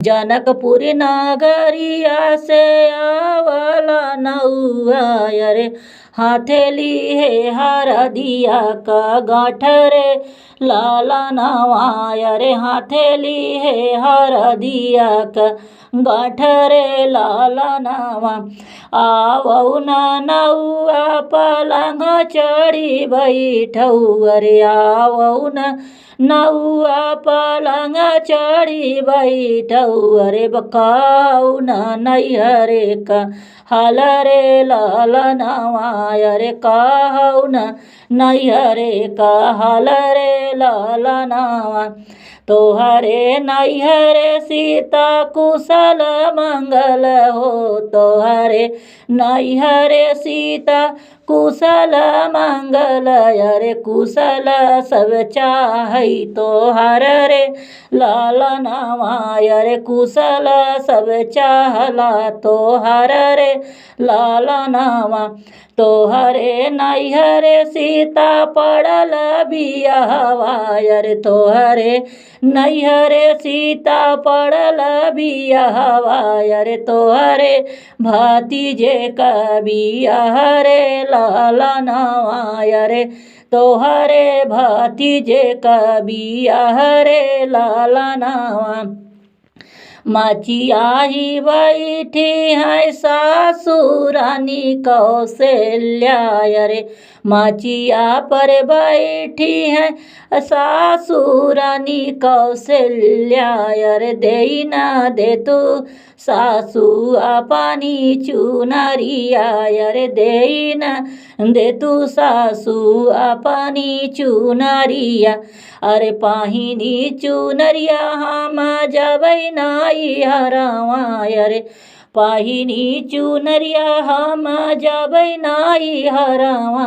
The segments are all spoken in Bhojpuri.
जनकपुर नगरिया से आवला नौआ रे, हथेली है हरदिया का गाठरे लाला नवा रे, हथेली है हरदिया का गाठरे लाला नवा। आवौ न नौआ पलंग चढ़ी बैठौ रे, आवौ न नौआ पलंग चढ़ी बैठौ रे, बकाऊ न नैहरे का हाल रे लाला नवा रे, कहौ न नैहरे का हाल रे लाला नवा। तोहरे नैहरे सीता कुशल मंगल हो, तोहरे नैहरे सीता कुशल मंगल रे, कुशल सब चाहै तोहर रे लाला नवा रे, कुशल सब चाहला तोहर रे लाला नवा। तोहरे नैहरे सीता पड़ल बियाहवा रे, तोहरे नैहरे सीता पड़ल बियाहवा रे, तोहरे भतीजे का बियाह रे लाला नवा रे, तोहरे भतीजे का बियाह रे लाला नवा। मचिया ही बैठी है सासुरानी कौशल्या रे, मचिया पर बैठी है सासुरानी कौशल्या रे, दे ना दे तू सासू अपनी चुनरिया रे, दे ना दे तू सासू अपनी चुनरिया। अरे पाहिनी चुनरिया हम जबै नाई हरावा रे, पाहिनी चुनरिया हम जबै नाई हरावा।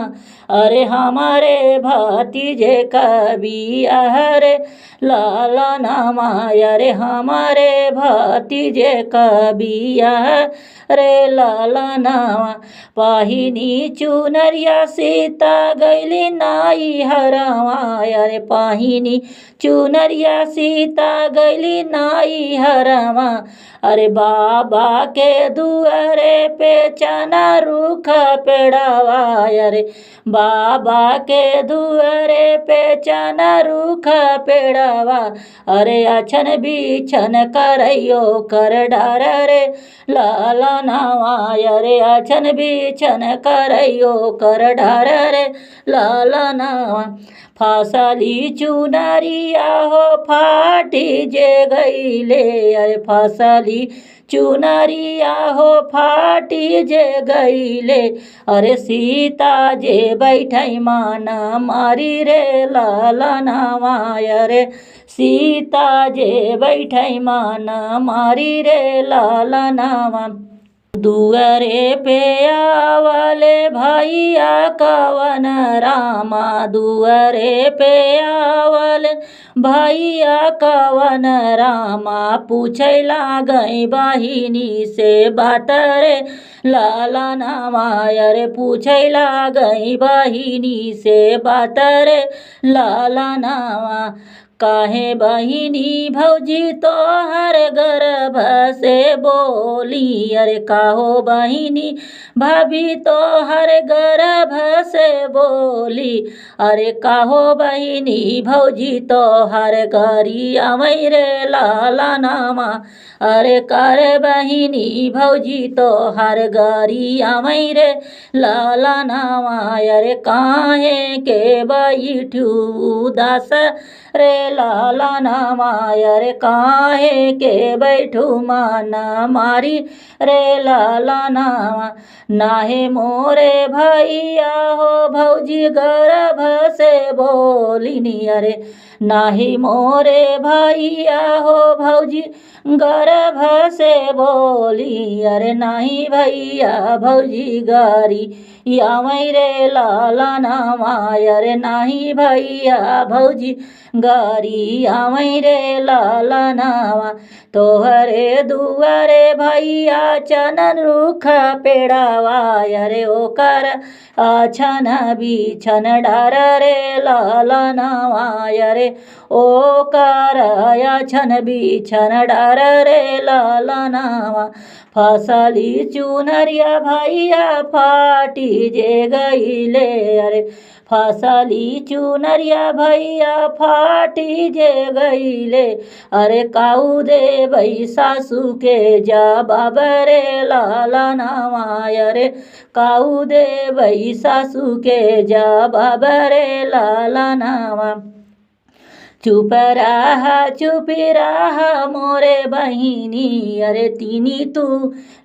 अरे हमारे भतीजे का बियाह रे लाला नवा रे, हमारे भतीजे का बियाह रे लाला नवा। पाहिनी चुनरिया सीता गैली नाई हरावा रे, पाहिनी चुनरिया सीता गैली नाई हरावा। अरे बाबा के दुआरे पे चना रूख पेड़ावा रे, बाबा के दुआरे पे चना रूख पेड़ावा। अरे अछन बिछन करैयो कर डर रे लाला नवा रे, अछन बिछन करैयो कर डर रे लाला नवा। फासली चुनरिया हो फाटी जे गईले अरे, फासली चुनरिया हो फाटी जे गईले। अरे सीता जे बैठै माना मारी रे लाला नवा रे, सीता जे बैठै माना मारी रे लाला नवा। दुआरे पे आवले भैया कवन रामा, दुआरे पे आवले भैया कवन रामा, पूछै लागै बहिनी से बात रे लाला नवा रे, पूछै लागै बहिनी से बात रे लाला नवा। काहे बहिनी भौजी तोहर गर्भ से बोली अरे, काहो बहिनी भाभी तोहर गर्भ से बोली। अरे काहो बहिनी भौजी तोहर गरिया रे लाला नवा। अरे कर बहिनी भौजी तोहर गरिया रे लाला नवा। अरे काहे के बैठू उदास रे लाला नवा रे, काहे के बैठू माना मारी रे लाला नवा। नाहे मोरे भैया हो भौजी गर्भ से बोलिनी अरे, नाही मोरे भैया हो भौजी गर्भ से बोली। अरे नाही भैया भौजी गारी या रे लाला नवा। अरे नाही भैया भौजी गारी या रे लाला नवा। तोहरे दुआरे भैया चनन रुख पेड़ावा। अरे ओकर छन बिछन डर रे लाला नवा। अरे ओ कराया छन बिछन डर रे लालनावा फसली चुनरिया भैया फाटी जे गईले अरे फसली चुनरिया भैया फाटी जे गईले अरे काऊ दे भई सासू के जवाब रे लालनावा अरे काऊ दे भई सासू के जवाब रे लालनावा चुप रहा मोरे बहिनी अरे तिनी तू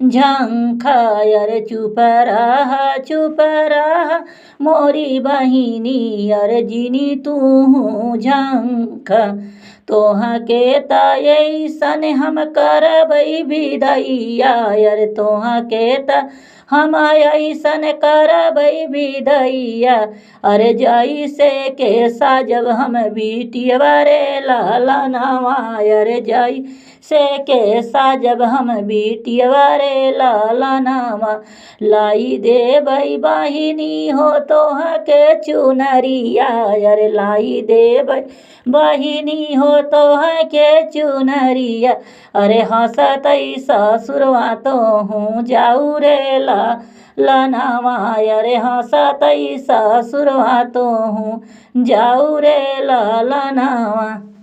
झंखा अरे चुप रहा मोरी बहिनी अरे जिनी तू झंखा तोहा के तैसन हम करबै विदैया अरे तोहा के त हम ऐसन करबै विदैया अरे जैसे के साजब हम बिटिया रे लालनावा अरे जैसे के साजब हम बिटिया रे लालनावा लाई देबै बहिनी हो तोहा के चुनरिया अरे लाई देबै बहिनी हो तोहा के चुनरिया अरे हंसतै ससुरवा तो हूँ जाऊ रे लालनावा अरे हंसतै ससुरवा तो हूँ जाऊ रे लालनावा।